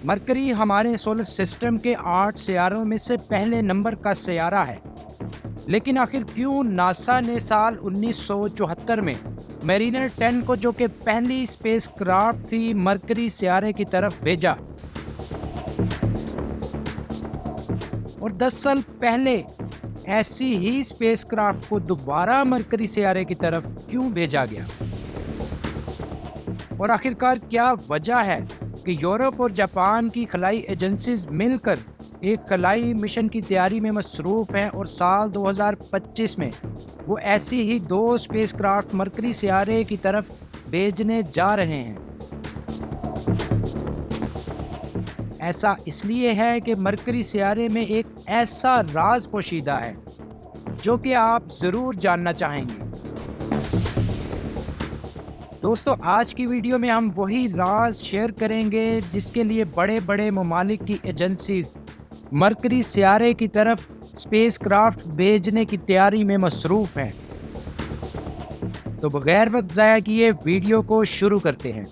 Mercury हमारे solar system के 8 सियारों में से पहले नंबर का सियारा है। लेकिन आखिर क्यों नासा ने साल 1974 में मेरिनर 10 को, जो कि पहली स्पेस क्राफ्ट थी, मरकरी सियारे की तरफ भेजा? और 10 साल पहले ऐसी ही स्पेस क्राफ्ट को दोबारा मरकरी सियारे की तरफ क्यों भेजा गया? और आखिरकार क्या वजह है कि यूरोप और जापान की खलाई एजेंसीज मिलकर एक खलाई मिशन की तैयारी में मसरूफ़ हैं और साल 2025 में वो ऐसी ही 2 स्पेस क्राफ्ट मरकरी सियारे की तरफ भेजने जा रहे हैं? ऐसा इसलिए है कि मरकरी सियारे में एक ऐसा राज पोशीदा है जो कि आप ज़रूर जानना चाहेंगे। दोस्तों, आज की वीडियो में हम वही राज शेयर करेंगे जिसके लिए बड़े बड़े ममालिक की एजेंसीज मरकरी सियारे की तरफ स्पेस क्राफ्ट भेजने की तैयारी में मसरूफ़ हैं। तो बगैर वक्त ज़ाया किए वीडियो को शुरू करते हैं।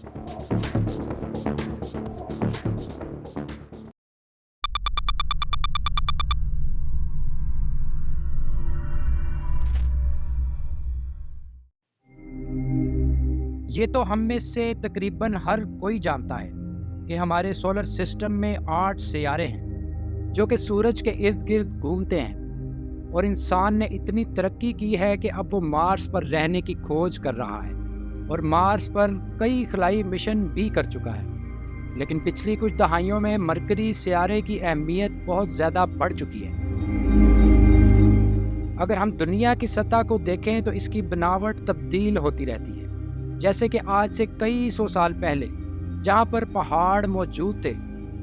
ये तो हम में से तकरीबन हर कोई जानता है कि हमारे सोलर सिस्टम में 8 सियारे हैं जो कि सूरज के इर्द गिर्द घूमते हैं, और इंसान ने इतनी तरक्की की है कि अब वो मार्स पर रहने की खोज कर रहा है और मार्स पर कई खलाई मिशन भी कर चुका है। लेकिन पिछली कुछ दहाइयों में मरकरी सियारे की अहमियत बहुत ज़्यादा बढ़ चुकी है। अगर हम दुनिया की सतह को देखें तो इसकी बनावट तब्दील होती रहती है। जैसे कि आज से कई सौ साल पहले जहाँ पर पहाड़ मौजूद थे,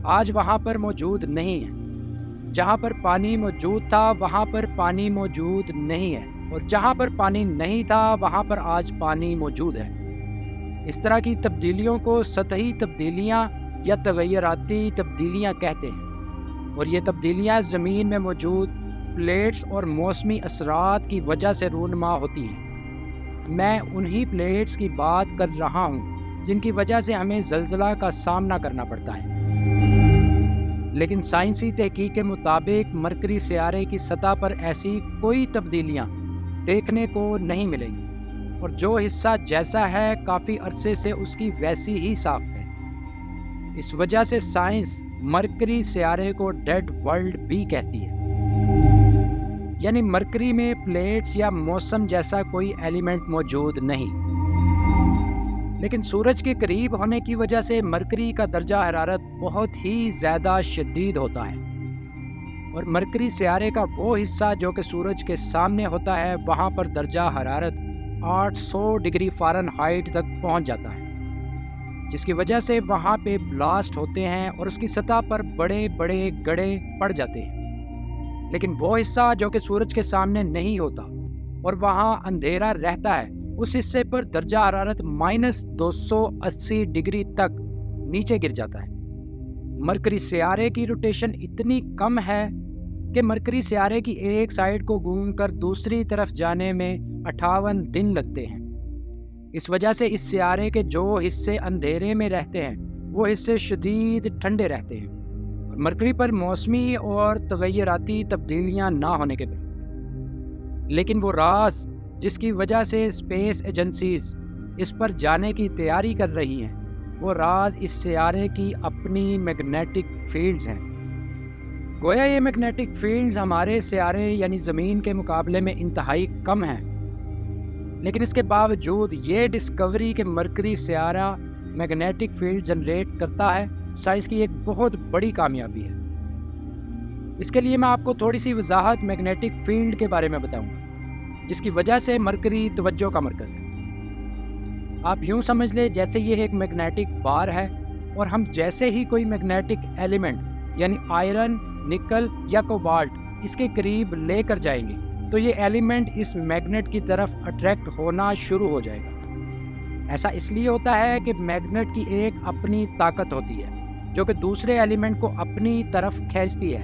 आज वहाँ पर मौजूद नहीं है। जहाँ पर पानी मौजूद था, वहाँ पर पानी मौजूद नहीं है, और जहाँ पर पानी नहीं था, वहाँ पर आज पानी मौजूद है। इस तरह की तब्दीलियों को सतही तब्दीलियाँ या तगय्युराती तब्दीलियाँ कहते हैं, और ये तब्दीलियाँ ज़मीन में मौजूद प्लेट्स और मौसमी असरात की वजह से रूनुमा होती हैं। मैं उन्हीं प्लेट्स की बात कर रहा हूँ जिनकी वजह से हमें ज़लज़ला का सामना करना पड़ता है। लेकिन साइंसी तहकीक के मुताबिक मरकरी सियारे की सतह पर ऐसी कोई तब्दीलियाँ देखने को नहीं मिलेंगी, और जो हिस्सा जैसा है काफ़ी अरसे से उसकी वैसी ही साफ है। इस वजह से साइंस मरकरी सियारे को डेड वर्ल्ड भी कहती है, यानी मरकरी में प्लेट्स या मौसम जैसा कोई एलिमेंट मौजूद नहीं। लेकिन सूरज के करीब होने की वजह से मरकरी का दर्जा हरारत बहुत ही ज़्यादा शदीद होता है, और मरकरी सियारे का वो हिस्सा जो कि सूरज के सामने होता है, वहाँ पर दर्जा हरारत 800 डिग्री फ़ारेनहाइट तक पहुँच जाता है, जिसकी वजह से वहाँ पे ब्लास्ट होते हैं और उसकी सतह पर बड़े बड़े गड्ढे पड़ जाते हैं। लेकिन वो हिस्सा जो कि सूरज के सामने नहीं होता और वहाँ अंधेरा रहता है, उस हिस्से पर दर्जा हरारत -280 डिग्री तक नीचे गिर जाता है। मरकरी सियारे की रोटेशन इतनी कम है कि मरकरी सियारे की एक साइड को घूमकर दूसरी तरफ जाने में 58 दिन लगते हैं। इस वजह से इस सियारे के जो हिस्से अंधेरे में रहते हैं वो हिस्से शदीद ठंडे रहते हैं, मरकरी पर मौसमी और तगय्युराती तब्दीलियाँ ना होने के बाद। लेकिन वो राज जिसकी वजह से स्पेस एजेंसीज इस पर जाने की तैयारी कर रही हैं, वो राज इस सियारे की अपनी मैग्नेटिक फील्ड्स हैं। गोया ये मैग्नेटिक फील्ड्स हमारे सियारे यानी ज़मीन के मुकाबले में इंतहाई कम हैं, लेकिन इसके बावजूद ये डिस्कवरी कि मरकरी सियारा मैग्नेटिक फील्ड जनरेट करता है साइंस की एक बहुत बड़ी कामयाबी है। इसके लिए मैं आपको थोड़ी सी वजाहत मैग्नेटिक फील्ड के बारे में बताऊंगा, जिसकी वजह से मरकरी तवज्जो का मरकज़ है। आप यूं समझ ले जैसे ये एक मैग्नेटिक बार है, और हम जैसे ही कोई मैग्नेटिक एलिमेंट यानी आयरन, निकल या कोबाल्ट इसके करीब लेकर जाएंगे तो ये एलिमेंट इस मैग्नेट की तरफ अट्रैक्ट होना शुरू हो जाएगा। ऐसा इसलिए होता है कि मैग्नेट की एक अपनी ताकत होती है जो कि दूसरे एलिमेंट को अपनी तरफ खींचती है,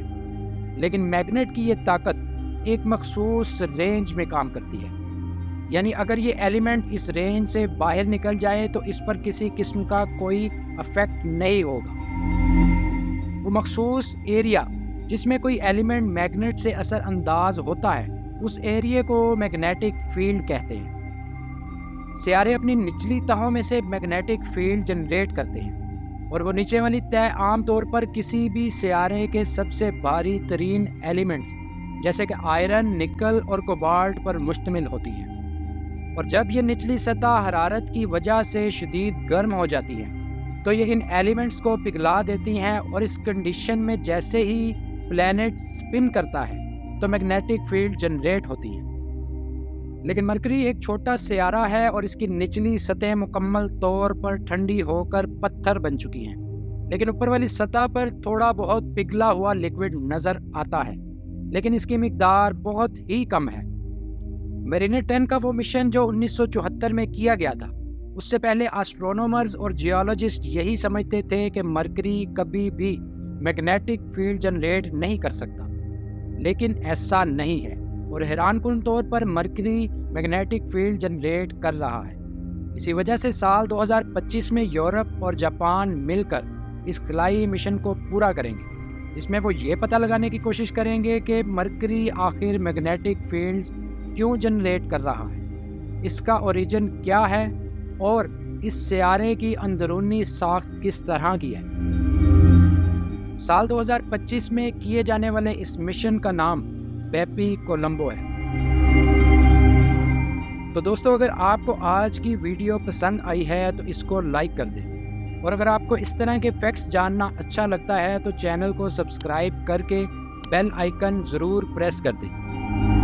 लेकिन मैग्नेट की ये ताकत एक मखसूस रेंज में काम करती है। यानी अगर ये एलिमेंट इस रेंज से बाहर निकल जाए तो इस पर किसी किस्म का कोई इफेक्ट नहीं होगा। وہ مخصوص ایریا جس میں کوئی ایلیمنٹ میگنیٹ سے اثر انداز ہوتا ہے اس ایریے کو میگنیٹک فیلڈ کہتے ہیں۔ سیارے اپنی نچلی تہوں میں سے میگنیٹک فیلڈ جنریٹ کرتے ہیں اور وہ نیچے والی تہ عام طور پر کسی بھی سیارے کے سب سے بھاری ترین ایلیمنٹس جیسے کہ آئرن، نکل اور کوبالٹ پر مشتمل ہوتی ہے، اور جب یہ نچلی سطح حرارت کی وجہ سے شدید گرم ہو جاتی ہے تو یہ ان ایلیمنٹس کو پگھلا دیتی ہیں، اور اس کنڈیشن میں جیسے ہی پلینٹ سپن کرتا ہے تو میگنیٹک فیلڈ جنریٹ ہوتی ہے۔ لیکن مرکری ایک چھوٹا سیارہ ہے اور اس کی نچلی سطح مکمل طور پر ٹھنڈی ہو کر پتھر بن چکی ہیں، لیکن اوپر والی سطح پر تھوڑا بہت پگھلا ہوا لیکوڈ نظر آتا ہے، لیکن اس کی مقدار بہت ہی کم ہے۔ میرینر 10 کا وہ مشن جو 1974 میں کیا گیا تھا، اس سے پہلے آسٹرونومرز اور جیولوجسٹ یہی سمجھتے تھے کہ مرکری کبھی بھی میگنیٹک فیلڈ جنریٹ نہیں کر سکتا، لیکن ایسا نہیں ہے، اور حیران کن طور پر مرکری میگنیٹک فیلڈ جنریٹ کر رہا ہے۔ اسی وجہ سے سال 2025 میں یورپ اور جاپان مل کر اس خلائی مشن کو پورا کریں گے، جس میں وہ یہ پتہ لگانے کی کوشش کریں گے کہ مرکری آخر میگنیٹک فیلڈز کیوں جنریٹ کر رہا ہے، اس کا اوریجن کیا ہے، اور اس سیارے کی اندرونی ساخت کس طرح کی ہے۔ سال 2025 میں کیے جانے والے اس مشن کا نام بیپی کولمبو ہے۔ تو دوستو، اگر آپ کو آج کی ویڈیو پسند آئی ہے تو اس کو لائک کر دیں، اور اگر آپ کو اس طرح کے فیکٹس جاننا اچھا لگتا ہے تو چینل کو سبسکرائب کر کے بیل آئیکن ضرور پریس کر دیں۔